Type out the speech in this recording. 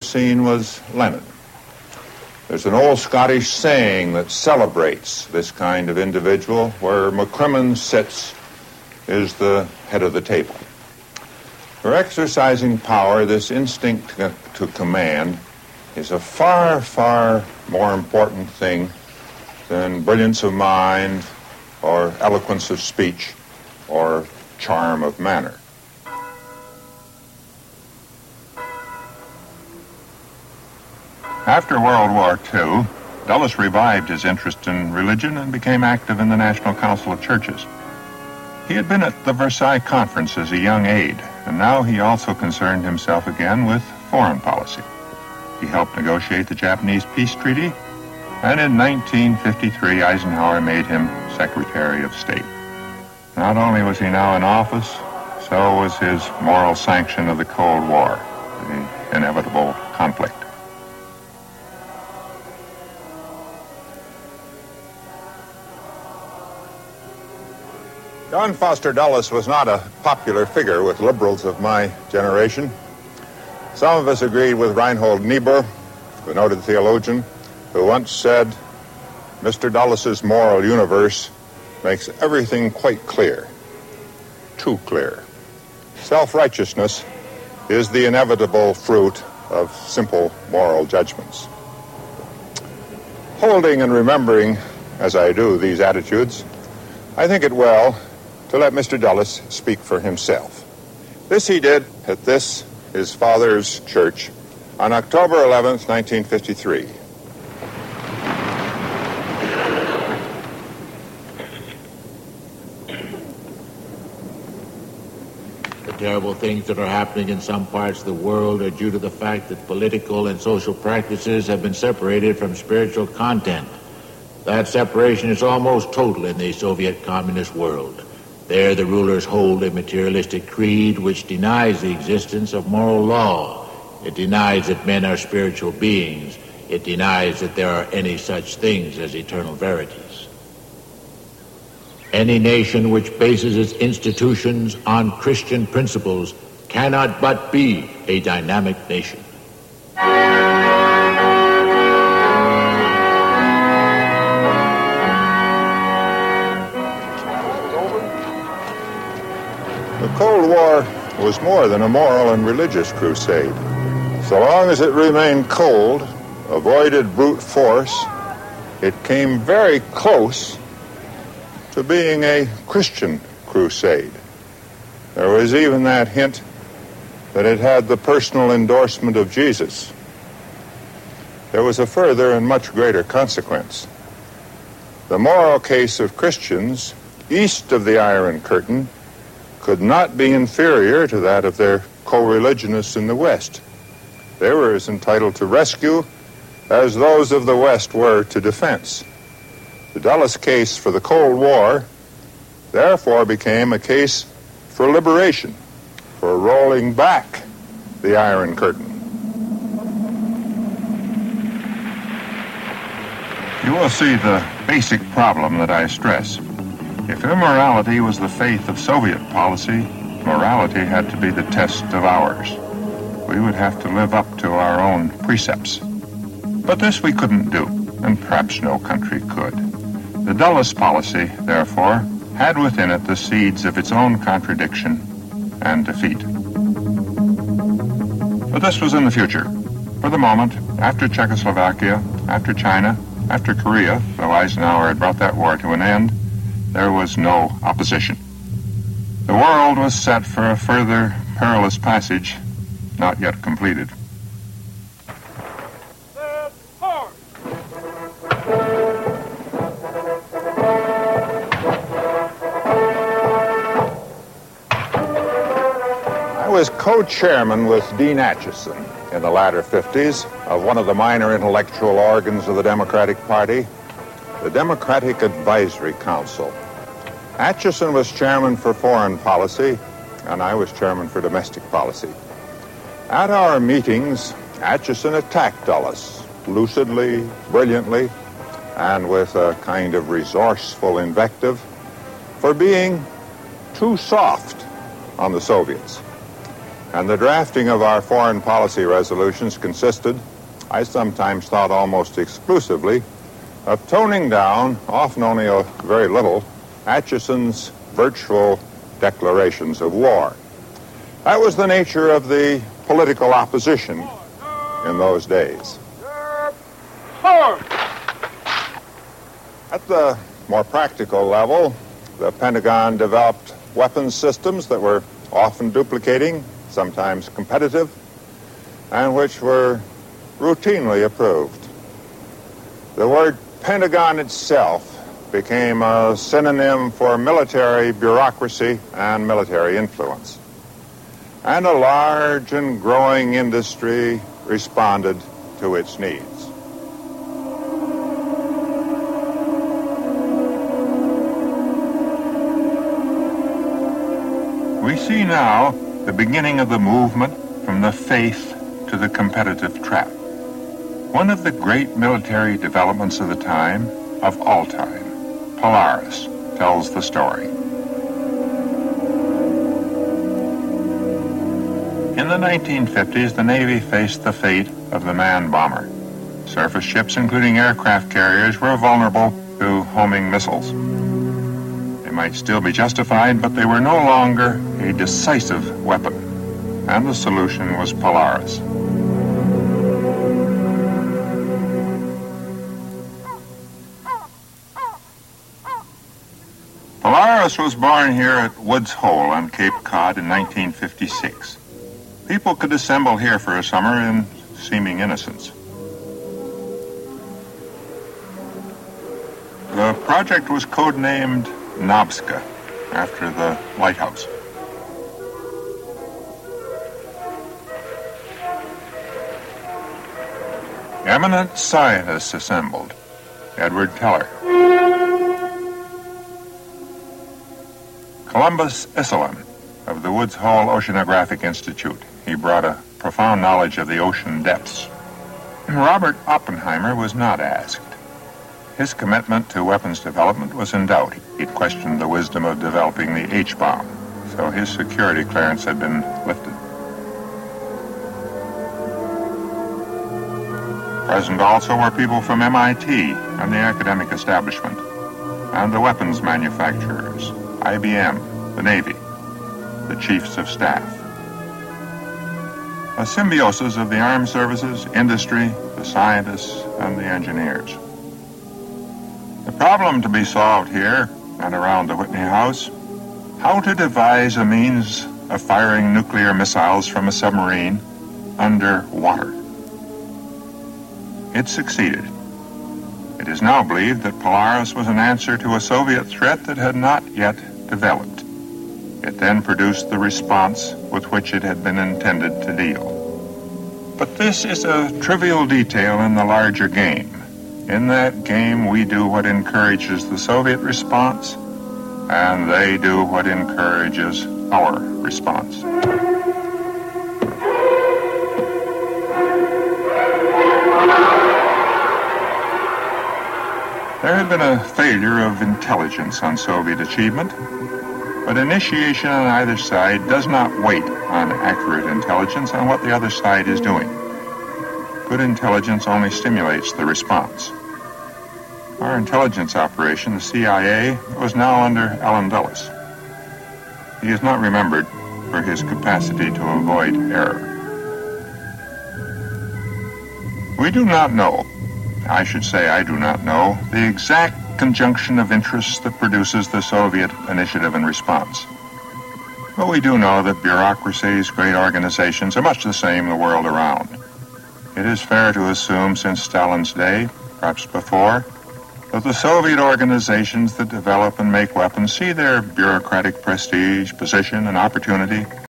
scene was Lenin. There's an old Scottish saying that celebrates this kind of individual, where McCrimmon sits is the head of the table. For exercising power, this instinct to command is a far, far more important thing than brilliance of mind or eloquence of speech or charm of manner. After World War II, Dulles revived his interest in religion and became active in the National Council of Churches. He had been at the Versailles Conference as a young aide, and now he also concerned himself again with foreign policy. He helped negotiate the Japanese peace treaty, and in 1953, Eisenhower made him Secretary of State. Not only was he now in office, so was his moral sanction of the Cold War, the inevitable conflict. John Foster Dulles was not a popular figure with liberals of my generation. Some of us agreed with Reinhold Niebuhr, the noted theologian, who once said, "Mr. Dulles's moral universe makes everything quite clear, too clear. Self-righteousness is the inevitable fruit of simple moral judgments." Holding and remembering, as I do, these attitudes, I think it well to let Mr. Dulles speak for himself. This he did at this, his father's church, on October 11th, 1953. The terrible things that are happening in some parts of the world are due to the fact that political and social practices have been separated from spiritual content. That separation is almost total in the Soviet communist world. There the rulers hold a materialistic creed which denies the existence of moral law. It denies that men are spiritual beings. It denies that there are any such things as eternal verities. Any nation which bases its institutions on Christian principles cannot but be a dynamic nation. The Cold War was more than a moral and religious crusade. So long as it remained cold, avoided brute force, it came very close to being a Christian crusade. There was even that hint that it had the personal endorsement of Jesus. There was a further and much greater consequence. The moral case of Christians east of the Iron Curtain could not be inferior to that of their co-religionists in the West. They were as entitled to rescue as those of the West were to defense. The Dulles case for the Cold War therefore became a case for liberation, for rolling back the Iron Curtain. You will see the basic problem that I stress. If immorality was the faith of Soviet policy, morality had to be the test of ours. We would have to live up to our own precepts. But this we couldn't do, and perhaps no country could. The Dulles policy, therefore, had within it the seeds of its own contradiction and defeat. But this was in the future. For the moment, after Czechoslovakia, after China, after Korea, though Eisenhower had brought that war to an end, there was no opposition. The world was set for a further perilous passage, not yet completed. I was co-chairman with Dean Acheson in the latter 50s of one of the minor intellectual organs of the Democratic Party, the Democratic Advisory Council. Acheson was chairman for foreign policy, and I was chairman for domestic policy. At our meetings, Acheson attacked Dulles lucidly, brilliantly, and with a kind of resourceful invective for being too soft on the Soviets. And the drafting of our foreign policy resolutions consisted, I sometimes thought almost exclusively, of toning down, often only a very little, Atchison's virtual declarations of war. That was the nature of the political opposition in those days. At the more practical level, the Pentagon developed weapons systems that were often duplicating, sometimes competitive, and which were routinely approved. The word Pentagon itself became a synonym for military bureaucracy and military influence. And a large and growing industry responded to its needs. We see now the beginning of the movement from the faith to the competitive trap. One of the great military developments of the time, of all time, Polaris, tells the story. In the 1950s, the Navy faced the fate of the man bomber. Surface ships, including aircraft carriers, were vulnerable to homing missiles. They might still be justified, but they were no longer a decisive weapon, and the solution was Polaris. Polaris was born here at Woods Hole on Cape Cod in 1956. People could assemble here for a summer in seeming innocence. The project was codenamed Nobska, after the lighthouse. Eminent scientists assembled. Edward Teller, Columbus Iselin of the Woods Hole Oceanographic Institute. He brought a profound knowledge of the ocean depths. Robert Oppenheimer was not asked. His commitment to weapons development was in doubt. He'd questioned the wisdom of developing the H-bomb, so his security clearance had been lifted. Present also were people from MIT and the academic establishment, and the weapons manufacturers, IBM, the Navy, the chiefs of staff. A symbiosis of the armed services, industry, the scientists, and the engineers. The problem to be solved here and around the Whitney House, how to devise a means of firing nuclear missiles from a submarine underwater. It succeeded. It is now believed that Polaris was an answer to a Soviet threat that had not yet developed. It then produced the response with which it had been intended to deal. But this is a trivial detail in the larger game. In that game, we do what encourages the Soviet response, and they do what encourages our response. There had been a failure of intelligence on Soviet achievement, but initiation on either side does not wait on accurate intelligence on what the other side is doing. Good intelligence only stimulates the response. Our intelligence operation, the CIA, was now under Allen Dulles. He is not remembered for his capacity to avoid error. We do not know, I should say I do not know, the exact conjunction of interests that produces the Soviet initiative and response. But we do know that bureaucracies, great organizations, are much the same the world around. It is fair to assume since Stalin's day, perhaps before, that the Soviet organizations that develop and make weapons see their bureaucratic prestige, position, and opportunity